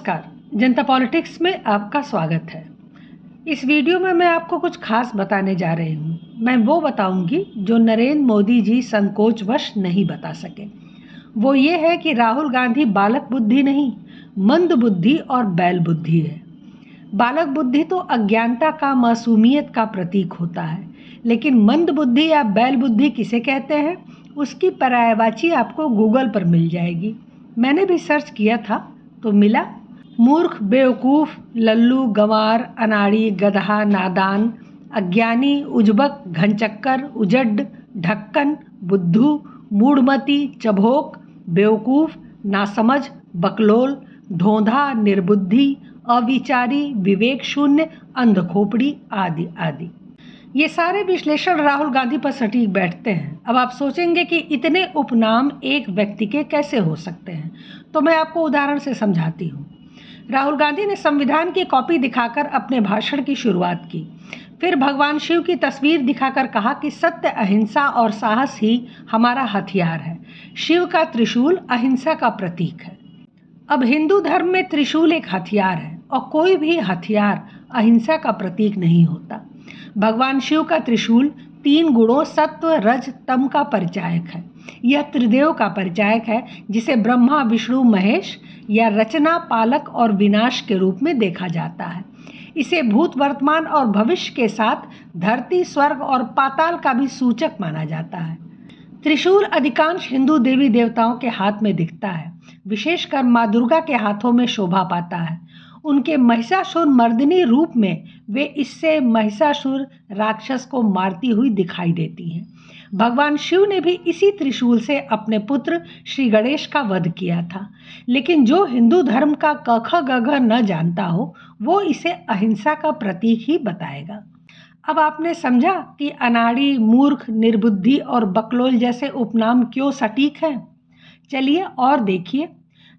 नमस्कार, जनता पॉलिटिक्स में आपका स्वागत है। इस वीडियो में मैं आपको कुछ खास बताने जा रही हूँ। मैं वो बताऊंगी जो नरेंद्र मोदी जी संकोचवश नहीं बता सके। वो ये है कि राहुल गांधी बालक बुद्धि नहीं, मंद बुद्धि और बैल बुद्धि है। बालक बुद्धि तो अज्ञानता का, मासूमियत का प्रतीक होता है, लेकिन मंद बुद्धि या बैल बुद्धि किसे कहते हैं, उसकी पर्यायवाची आपको गूगल पर मिल जाएगी। मैंने भी सर्च किया था तो मिला मूर्ख, बेवकूफ़, लल्लू, गंवार, अनाड़ी, गधा, नादान, अज्ञानी, उजबक, घनचक्कर, उजड्ड, ढक्कन, बुद्धू, मूढ़मती, चभोक, बेवकूफ़, नासमझ, बकलोल, धोंधा, निर्बुद्धि, अविचारी, विवेक शून्य, अंधखोपड़ी आदि आदि। ये सारे विश्लेषण राहुल गांधी पर सटीक बैठते हैं। अब आप सोचेंगे कि इतने उपनाम एक व्यक्ति के कैसे हो सकते हैं, तो मैं आपको उदाहरण से समझाती हूँ। राहुल गांधी ने संविधान की कॉपी दिखाकर अपने भाषण की शुरुआत की। फिर भगवान शिव की तस्वीर दिखाकर कहा कि सत्य, अहिंसा और साहस ही हमारा हथियार है। शिव का त्रिशूल अहिंसा का प्रतीक है। अब हिंदू धर्म में त्रिशूल एक हथियार है और कोई भी हथियार अहिंसा का प्रतीक नहीं होता। भगवान शिव का त्रिशूल 3 गुणों सत्व, रज, तम का परिचायक है। यह त्रिदेव का परिचायक है, जिसे ब्रह्मा, विष्णु, महेश या रचना, पालक और विनाश के रूप में देखा जाता है। इसे भूत, वर्तमान और भविष्य के साथ धरती, स्वर्ग और पाताल का भी सूचक माना जाता है। त्रिशूल अधिकांश हिंदू देवी देवताओं के हाथ में दिखता है, विशेषकर माँ दुर्गा के हाथों में शोभा पाता है। उनके महिषासुर मर्दिनी रूप में वे इससे महिषासुर राक्षस को मारती हुई दिखाई देती हैं। भगवान शिव ने भी इसी त्रिशूल से अपने पुत्र श्री गणेश का वध किया था। लेकिन जो हिंदू धर्म का क ख ग घ न जानता हो, वो इसे अहिंसा का प्रतीक ही बताएगा। अब आपने समझा कि अनाड़ी, मूर्ख, निर्बुद्धि और बकलोल जैसे उपनाम क्यों सटीक हैं। चलिए और देखिए।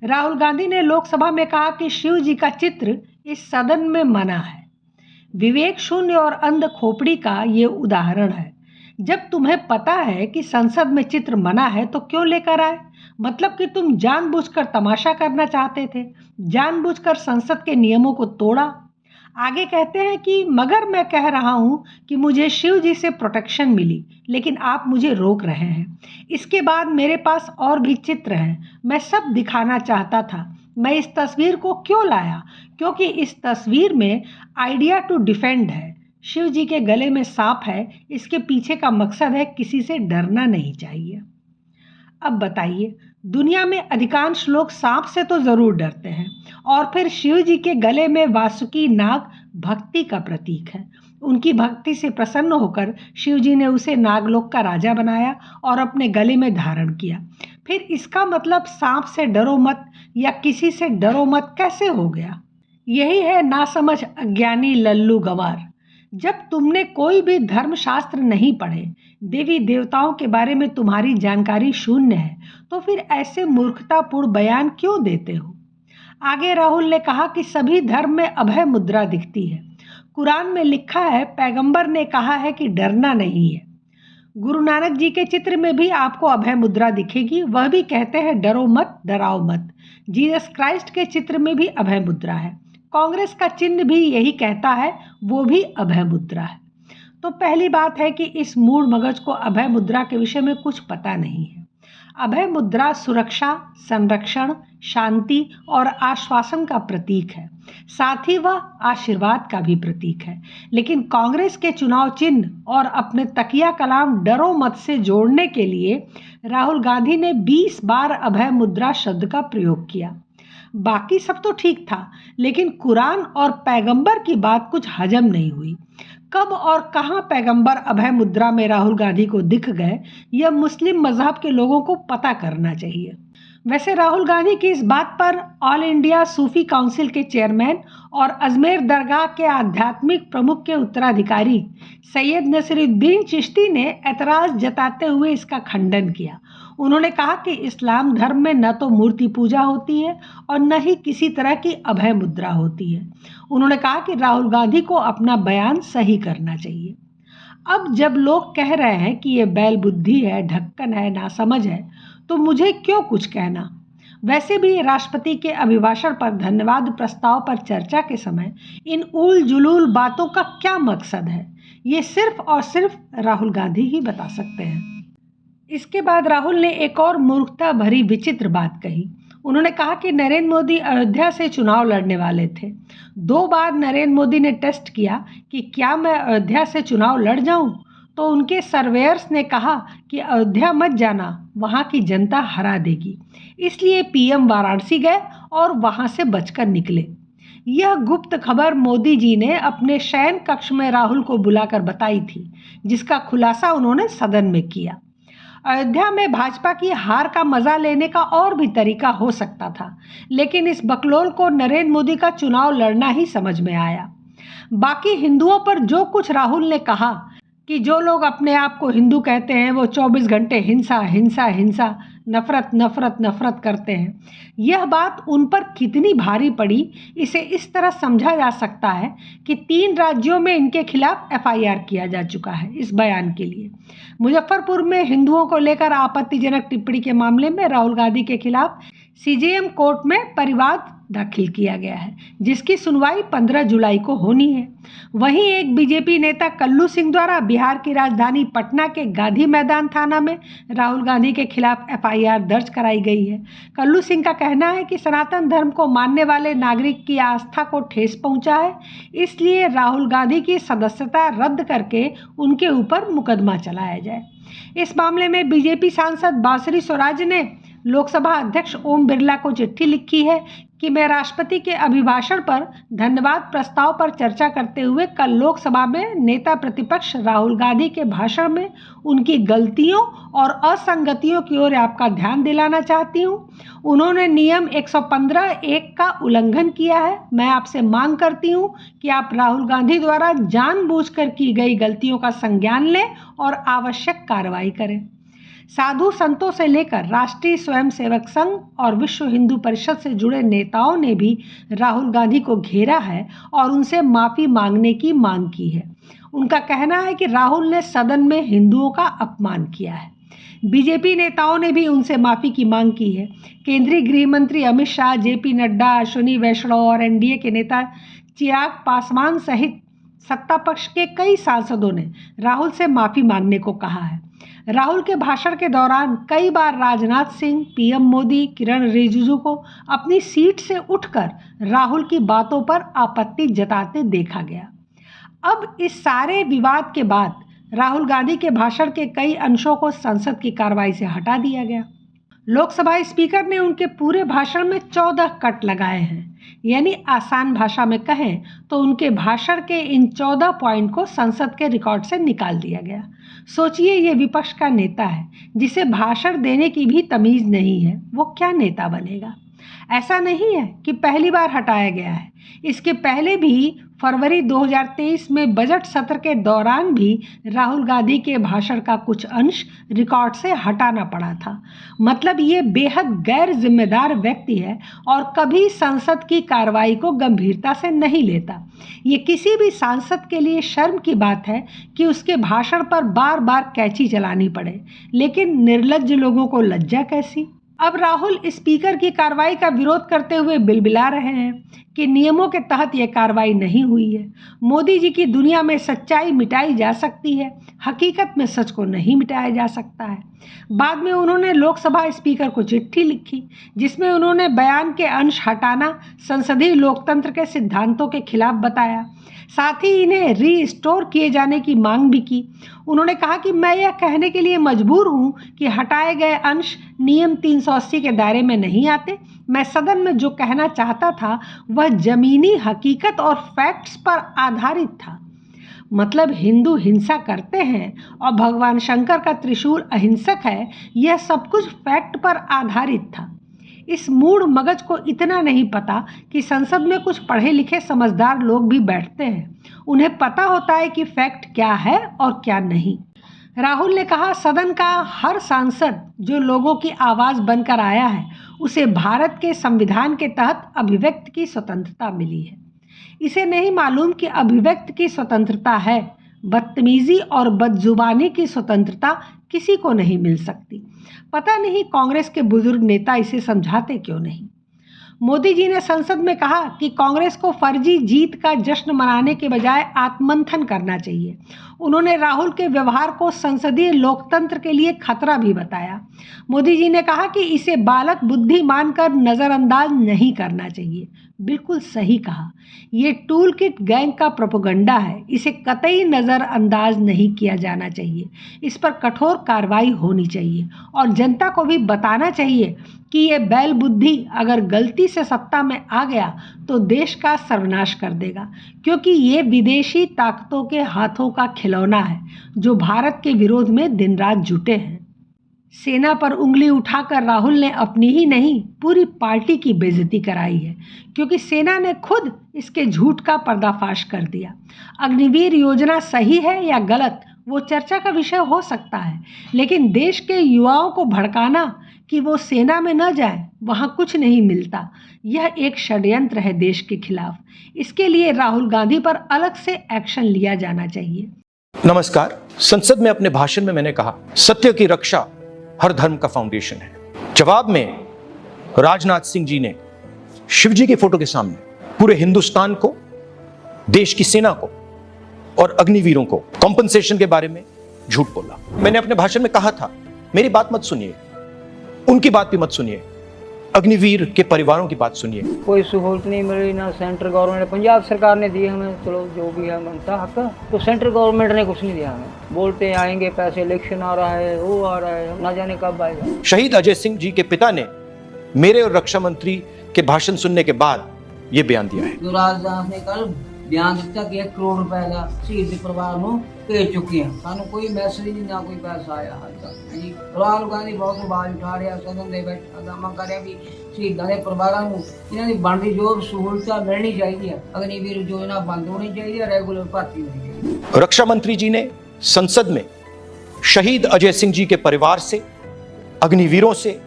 राहुल गांधी ने लोकसभा में कहा कि शिव जी का चित्र इस सदन में मना है। विवेक शून्य और अंध खोपड़ी का ये उदाहरण है। जब तुम्हें पता है कि संसद में चित्र मना है तो क्यों लेकर आए? मतलब कि तुम जानबूझकर तमाशा करना चाहते थे, जानबूझकर संसद के नियमों को तोड़ा। आगे कहते हैं कि मगर मैं कह रहा हूं कि मुझे शिव जी से प्रोटेक्शन मिली, लेकिन आप मुझे रोक रहे हैं। इसके बाद मेरे पास और भी चित्र हैं, मैं सब दिखाना चाहता था। मैं इस तस्वीर को क्यों लाया? क्योंकि इस तस्वीर में आइडिया टू डिफेंड है। शिव जी के गले में सांप है, इसके पीछे का मकसद है किसी से डरना नहीं चाहिए। अब बताइए, दुनिया में अधिकांश लोग सांप से तो जरूर डरते हैं, और फिर शिव जी के गले में वासुकी नाग भक्ति का प्रतीक है। उनकी भक्ति से प्रसन्न होकर शिव जी ने उसे नागलोक का राजा बनाया और अपने गले में धारण किया। फिर इसका मतलब सांप से डरो मत या किसी से डरो मत कैसे हो गया? यही है नासमझ, अज्ञानी, लल्लू, गंवार। जब तुमने कोई भी धर्मशास्त्र नहीं पढ़े, देवी देवताओं के बारे में तुम्हारी जानकारी शून्य है, तो फिर ऐसे मूर्खतापूर्ण बयान क्यों देते हो? आगे राहुल ने कहा कि सभी धर्म में अभय मुद्रा दिखती है। कुरान में लिखा है, पैगंबर ने कहा है कि डरना नहीं है। गुरु नानक जी के चित्र में भी आपको अभय मुद्रा दिखेगी, वह भी कहते हैं डरो मत, डराओ मत। जीसस क्राइस्ट के चित्र में भी अभय मुद्रा है। कांग्रेस का चिन्ह भी यही कहता है, वो भी अभय मुद्रा है। तो पहली बात है कि इस मूढ़ मगज को अभय मुद्रा के विषय में कुछ पता नहीं है। अभय मुद्रा सुरक्षा, संरक्षण, शांति और आश्वासन का प्रतीक है, साथ ही वह आशीर्वाद का भी प्रतीक है। लेकिन कांग्रेस के चुनाव चिन्ह और अपने तकिया कलाम डरो मत से जोड़ने के लिए राहुल गांधी ने 20 बार अभय मुद्रा शब्द का प्रयोग किया। बाकी सब तो ठीक था, लेकिन कुरान और पैगंबर की बात कुछ हजम नहीं हुई। कब और कहां पैगंबर अभय मुद्रा में राहुल गांधी को दिख गए, यह मुस्लिम मजहब के लोगों को पता करना चाहिए। वैसे राहुल गांधी की इस बात पर ऑल इंडिया सूफी काउंसिल के चेयरमैन और अजमेर दरगाह के आध्यात्मिक प्रमुख के उत्तराधिकारी सैयद नसीरुद्दीन चिश्ती ने एतराज जताते हुए इसका खंडन किया। उन्होंने कहा कि इस्लाम धर्म में न तो मूर्ति पूजा होती है और न ही किसी तरह की अभय मुद्रा होती है। उन्होंने कहा कि राहुल गांधी को अपना बयान सही करना चाहिए। अब जब लोग कह रहे हैं कि ये बैल बुद्धि है, ढक्कन है, नासमझ है, तो मुझे क्यों कुछ कहना? वैसे भी राष्ट्रपति के अभिभाषण पर धन्यवाद प्रस्ताव पर चर्चा के समय इन उल जुलूल बातों का क्या मकसद है, ये सिर्फ और सिर्फ राहुल गांधी ही बता सकते हैं। इसके बाद राहुल ने एक और मूर्खता भरी विचित्र बात कही। उन्होंने कहा कि नरेंद्र मोदी अयोध्या से चुनाव लड़ने वाले थे। 2 बार नरेंद्र मोदी ने टेस्ट किया कि क्या मैं अयोध्या से चुनाव लड़ जाऊं, तो उनके सर्वेयर्स ने कहा कि अयोध्या मत जाना, वहां की जनता हरा देगी। इसलिए पीएम वाराणसी गए और वहां से बचकर निकले। यह गुप्त खबर मोदी जी ने अपने शयन कक्ष में राहुल को बुलाकर बताई थी, जिसका खुलासा उन्होंने सदन में किया। अयोध्या में भाजपा की हार का मजा लेने का और भी तरीका हो सकता था, लेकिन इस बकलोल को नरेंद्र मोदी का चुनाव लड़ना ही समझ में आया। बाकी हिंदुओं पर जो कुछ राहुल ने कहा कि जो लोग अपने आप को हिंदू कहते हैं वो 24 घंटे हिंसा हिंसा हिंसा, नफरत नफरत नफरत करते हैं, यह बात उन पर कितनी भारी पड़ी, इसे इस तरह समझा जा सकता है कि 3 राज्यों में इनके खिलाफ एफआईआर किया जा चुका है इस बयान के लिए। मुजफ्फरपुर में हिंदुओं को लेकर आपत्तिजनक टिप्पणी के मामले में राहुल गांधी के खिलाफ सीजेएम कोर्ट में परिवाद दाखिल किया गया है, जिसकी सुनवाई 15 जुलाई को होनी है। वहीं एक बीजेपी नेता कल्लू सिंह द्वारा बिहार की राजधानी पटना के गांधी मैदान थाना में राहुल गांधी के खिलाफ एफआईआर दर्ज कराई गई है। कल्लू सिंह का कहना है कि सनातन धर्म को मानने वाले नागरिक की आस्था को ठेस पहुंचा है, इसलिए राहुल गांधी की सदस्यता रद्द करके उनके ऊपर मुकदमा चलाया जाए। इस मामले में बीजेपी सांसद बांसुरी स्वराज ने लोकसभा अध्यक्ष ओम बिरला को चिट्ठी लिखी है कि मैं राष्ट्रपति के अभिभाषण पर धन्यवाद प्रस्ताव पर चर्चा करते हुए कल लोकसभा में नेता प्रतिपक्ष राहुल गांधी के भाषण में उनकी गलतियों और असंगतियों की ओर आपका ध्यान दिलाना चाहती हूं। उन्होंने नियम 115(1) का उल्लंघन किया है। मैं आपसे मांग करती हूं कि आप राहुल गांधी द्वारा जानबूझकर की गई गलतियों का संज्ञान लें और आवश्यक कार्रवाई करें। साधु संतों से लेकर राष्ट्रीय स्वयंसेवक संघ और विश्व हिंदू परिषद से जुड़े नेताओं ने भी राहुल गांधी को घेरा है और उनसे माफ़ी मांगने की मांग की है। उनका कहना है कि राहुल ने सदन में हिंदुओं का अपमान किया है। बीजेपी नेताओं ने भी उनसे माफ़ी की मांग की है। केंद्रीय गृह मंत्री अमित शाह, जेपी नड्डा, अश्विनी वैष्णव और एनडीए के नेता चिराग पासवान सहित सत्ता पक्ष के कई सांसदों ने राहुल से माफ़ी मांगने को कहा है। राहुल के भाषण के दौरान कई बार राजनाथ सिंह, पीएम मोदी, किरण रिजिजू को अपनी सीट से उठकर राहुल की बातों पर आपत्ति जताते देखा गया। अब इस सारे विवाद के बाद राहुल गांधी के भाषण के कई अंशों को संसद की कार्रवाई से हटा दिया गया। लोकसभा स्पीकर ने उनके पूरे भाषण में 14 कट लगाए हैं, यानी आसान भाषा में कहें तो उनके भाषण के इन 14 पॉइंट को संसद के रिकॉर्ड से निकाल दिया गया। सोचिए, ये विपक्ष का नेता है जिसे भाषण देने की भी तमीज़ नहीं है, वो क्या नेता बनेगा। ऐसा नहीं है कि पहली बार हटाया गया है, इसके पहले भी फरवरी 2023 में बजट सत्र के दौरान भी राहुल गांधी के भाषण का कुछ अंश रिकॉर्ड से हटाना पड़ा था। मतलब ये बेहद गैर जिम्मेदार व्यक्ति है और कभी संसद की कार्रवाई को गंभीरता से नहीं लेता। ये किसी भी सांसद के लिए शर्म की बात है कि उसके भाषण पर बार बार कैंची चलानी पड़े, लेकिन निर्लज्ज लोगों को लज्जा कैसी। अब राहुल स्पीकर की कार्रवाई का विरोध करते हुए बिलबिला रहे हैं कि नियमों के तहत यह कार्रवाई नहीं हुई है। मोदी जी की दुनिया में सच्चाई मिटाई जा सकती है, हकीकत में सच को नहीं मिटाया जा सकता है। बाद में उन्होंने लोकसभा स्पीकर को चिट्ठी लिखी, जिसमें उन्होंने बयान के अंश हटाना संसदीय लोकतंत्र के सिद्धांतों के खिलाफ बताया। साथ ही इन्हें रीस्टोर किए जाने की मांग भी की। उन्होंने कहा कि मैं यह कहने के लिए मजबूर हूं कि हटाए गए अंश नियम 380 के दायरे में नहीं आते। मैं सदन में जो कहना चाहता था वह जमीनी हकीकत और फैक्ट्स पर आधारित था। मतलब हिंदू हिंसा करते हैं और भगवान शंकर का त्रिशूल अहिंसक है, यह सब कुछ फैक्ट पर आधारित था। इस मूढ़ मगज को इतना नहीं पता कि संसद में कुछ पढ़े लिखे समझदार लोग भी बैठते हैं, उन्हें पता होता है कि फैक्ट क्या है और क्या नहीं। राहुल ने कहा, सदन का हर सांसद जो लोगों की आवाज़ बनकर आया है, उसे भारत के संविधान के तहत अभिव्यक्ति की स्वतंत्रता मिली है। इसे नहीं मालूम कि अभिव्यक्ति की स्वतंत्रता है, बदतमीजी और बदजुबानी की स्वतंत्रता किसी को नहीं मिल सकती। पता नहीं कांग्रेस के बुजुर्ग नेता इसे समझाते क्यों नहीं। मोदी जी ने संसद में कहा कि कांग्रेस को फर्जी जीत का जश्न मनाने के बजाय आत्ममंथन करना चाहिए। उन्होंने राहुल के व्यवहार को संसदीय लोकतंत्र के लिए खतरा भी बताया। मोदी जी ने कहा कि इसे बालक बुद्धि मानकर नज़रअंदाज नहीं करना चाहिए। बिल्कुल सही कहा। ये टूल किट गैंग का प्रोपेगेंडा है, इसे कतई नज़रअंदाज नहीं किया जाना चाहिए। इस पर कठोर कार्रवाई होनी चाहिए और जनता को भी बताना चाहिए कि ये बैल बुद्धि अगर गलती से सत्ता में आ गया तो देश का सर्वनाश कर देगा, क्योंकि ये विदेशी ताकतों के हाथों का खिलौना है जो भारत के विरोध में दिन रात जुटे हैं। सेना पर उंगली उठाकर राहुल ने अपनी ही नहीं पूरी पार्टी की बेइज्जती कराई है, क्योंकि सेना ने खुद इसके झूठ का पर्दाफाश कर दिया। अग्निवीर योजना सही है या गलत वो चर्चा का विषय हो सकता है, लेकिन देश के युवाओं को भड़काना कि वो सेना में न जाए, वहाँ कुछ नहीं मिलता, यह एक षड्यंत्र है देश के खिलाफ। इसके लिए राहुल गांधी पर अलग से एक्शन लिया जाना चाहिए। नमस्कार। संसद में अपने भाषण में मैंने कहा सत्य की रक्षा हर धर्म का फाउंडेशन है। जवाब में राजनाथ सिंह जी ने शिव जी के फोटो के सामने पूरे हिंदुस्तान को, देश की सेना को और अग्निवीरों को कॉम्पनसेशन के बारे में झूठ बोला। मैंने अपने भाषण में कहा था मेरी बात मत सुनिए, उनकी बात भी मत सुनिए, अग्निवीर के परिवारों की बात सुनिए। कोई सहूलत नहीं मिली ना सेंट्रल गवर्नमेंट, पंजाब सरकार ने दी हमें, चलो जो भी है बनता हक, तो सेंट्रल गवर्नमेंट ने कुछ नहीं दिया हमें। बोलते आएंगे पैसे, इलेक्शन आ रहा है, वो आ रहा है, ना जाने कब आएगा। शहीद अजय सिंह जी के पिता ने मेरे और रक्षा मंत्री के भाषण सुनने के बाद ये बयान दिया है। जो राजनाथ ने कल बयान दिता कि 1 करोड़ रुपए का शहीद परिवार को भेज चुके हैं, सानू कोई मैसेज नहीं, ना कोई पैसा आया हाल तक जी। राहुल गांधी बहुत आवाज उठा रहा, सदन दे बैठा दामा कर रहा भी शहीदों के परिवारों को इन्होंने बनती जो सहूलत मिलनी चाहिए, अग्निवीर योजना बंद होनी चाहिए, रेगुलर भर्ती होनी चाहिए। रक्षा मंत्री जी ने संसद में शहीद अजय सिंह जी के परिवार से, अग्निवीरों से,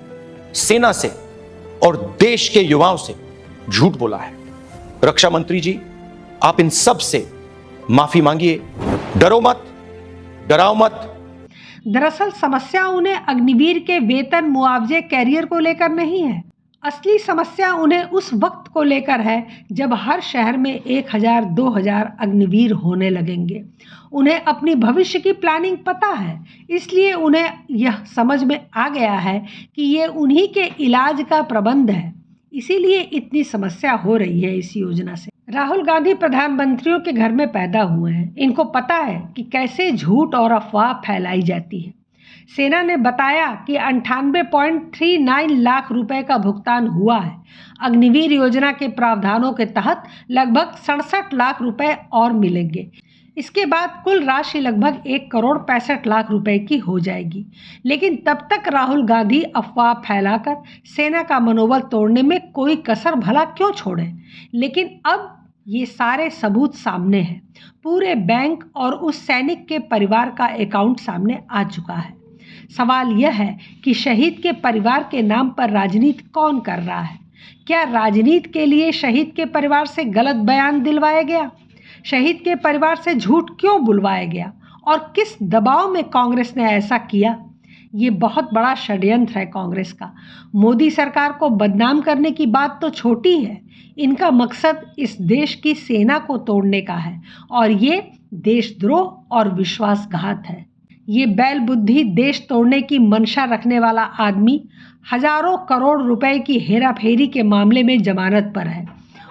सेना से और देश के युवाओं से झूठ बोला है। रक्षा मंत्री जी, आप इन सब से माफी मांगिए, डरो मत, डराओ मत। दरअसल समस्या उन्हें अग्निवीर के वेतन, मुआवजे, कैरियर को लेकर नहीं है। असली समस्या उन्हें उस वक्त को लेकर है जब हर शहर में 1000-2000 अग्निवीर होने लगेंगे। उन्हें अपनी भविष्य की प्लानिंग पता है, इसलिए उन्हें यह समझ में आ गया है कि ये उन्हीं के इलाज का प्रबंध है, इसीलिए इतनी समस्या हो रही है इस योजना से। राहुल गांधी प्रधानमंत्रियों के घर में पैदा हुए हैं, इनको पता है कि कैसे झूठ और अफवाह फैलाई जाती है। सेना ने बताया कि 98.39 लाख रुपए का भुगतान हुआ है। अग्निवीर योजना के प्रावधानों के तहत लगभग 67 लाख रुपए और मिलेंगे। इसके बाद कुल राशि लगभग 1 करोड़ 65 लाख रुपए की हो जाएगी। लेकिन तब तक राहुल गांधी अफवाह फैलाकर सेना का मनोबल तोड़ने में कोई कसर भला क्यों छोड़े। लेकिन अब ये सारे सबूत सामने हैं। पूरे बैंक और उस सैनिक के परिवार का अकाउंट सामने आ चुका है। सवाल यह है कि शहीद के परिवार के नाम पर राजनीति कौन कर रहा है? क्या राजनीति के लिए शहीद के परिवार से गलत बयान दिलवाया गया? शहीद के परिवार से झूठ क्यों बुलवाया गया और किस दबाव में कांग्रेस ने ऐसा किया? ये बहुत बड़ा षड्यंत्र है कांग्रेस का। मोदी सरकार को बदनाम करने की बात तो छोटी है, इनका मकसद इस देश की सेना को तोड़ने का है और ये देशद्रोह और विश्वासघात है। ये बैल बुद्धि देश तोड़ने की मंशा रखने वाला आदमी हजारों करोड़ रुपए की हेराफेरी के मामले में जमानत पर है।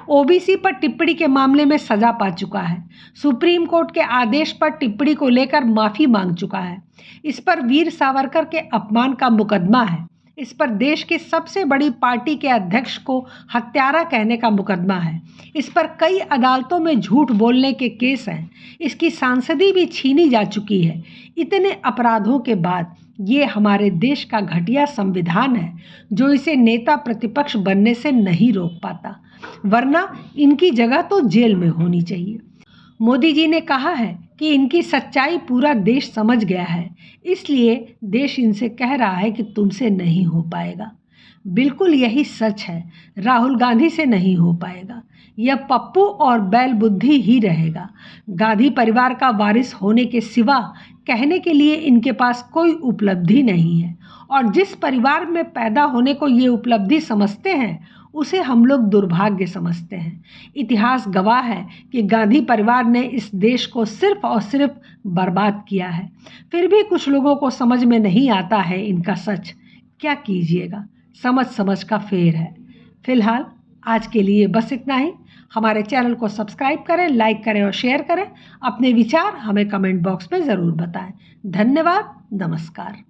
ओबीसी पर टिप्पणी के मामले में सजा पा चुका है। सुप्रीम कोर्ट के आदेश पर टिप्पणी को लेकर माफी मांग चुका है। इस पर वीर सावरकर के अपमान का मुकदमा है। इस पर देश की सबसे बड़ी पार्टी के अध्यक्ष को हत्यारा कहने का मुकदमा है। इस पर कई अदालतों में झूठ बोलने के केस हैं। इसकी सांसदी भी छीनी जा चुकी है। इतने अपराधों के बाद ये हमारे देश का घटिया संविधान है जो इसे नेता प्रतिपक्ष बनने से नहीं रोक पाता, वरना इनकी जगह तो जेल में होनी चाहिए। मोदी जी ने कहा है कि इनकी सच्चाई पूरा देश समझ गया है, इसलिए देश इनसे कह रहा है कि तुमसे नहीं हो पाएगा। बिल्कुल यही सच है। राहुल गांधी से नहीं हो पाएगा। यह पप्पू और बैल बुद्धि ही रहेगा। गांधी परिवार का वारिस होने के सिवा कहने के लिए इनके पास कोई उपलब्धि नहीं है, और जिस परिवार में पैदा होने को ये उपलब्धि समझते हैं उसे हम लोग दुर्भाग्य समझते हैं। इतिहास गवाह है कि गांधी परिवार ने इस देश को सिर्फ और सिर्फ बर्बाद किया है। फिर भी कुछ लोगों को समझ में नहीं आता है इनका सच। क्या कीजिएगा, समझ समझ का फेर है। फिलहाल आज के लिए बस इतना ही। हमारे चैनल को सब्सक्राइब करें, लाइक करें और शेयर करें। अपने विचार हमें कमेंट बॉक्स में ज़रूर बताएं। धन्यवाद, नमस्कार।